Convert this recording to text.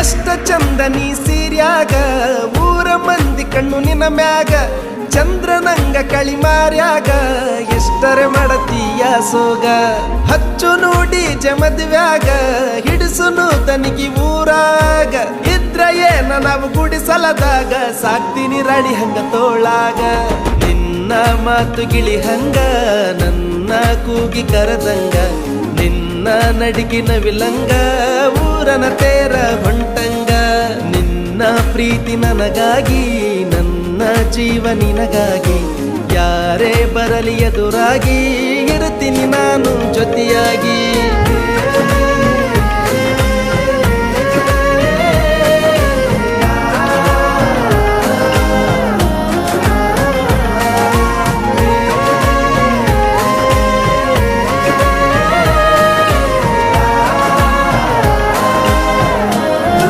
ಎಷ್ಟ ಚಂದ ನೀ ಸೀರ್ಯಾಗ ಊರ ಮಂದಿ ಕಣ್ಣು ನಿನ್ನ ಮ್ಯಾಗ ಚಂದ್ರನಂಗ ಕಳಿಮಾರ್ಯಾಗ ಎಷ್ಟರೆ ಮಾಡತೀಯ ಸೋಗ ಹಚ್ಚು ನೋಡಿ ಜಮದ್ವ್ಯಾಗ ಹಿಡಿಸುನು ತನಿಗಿ ಊರಾಗ ಇದ್ರ ಏನ ನಾವು ಗುಡಿಸಲದಾಗ ಸಾಕ್ತೀನಿ ರಾಡಿ ಹಂಗ ತೋಳಾಗ ನಿನ್ನ ಮಾತು ಗಿಳಿ ಹಂಗ ನನ್ನ ಕೂಗಿ ಕರದಂಗ ನಿನ್ನ ನಡಿಗಿನ ವಿಲಂಗ ಊರನ ತೇರ ಹೊಂಟಂಗ ನಿನ್ನ ಪ್ರೀತಿ ನನಗಾಗಿ ನನ್ನ ಜೀವ ನಿನಗಾಗಿ ಯಾರೇ ಬರಲಿ ಎದುರಾಗಿ ಇರ್ತೀನಿ ನಾನು ಜೊತೆಯಾಗಿ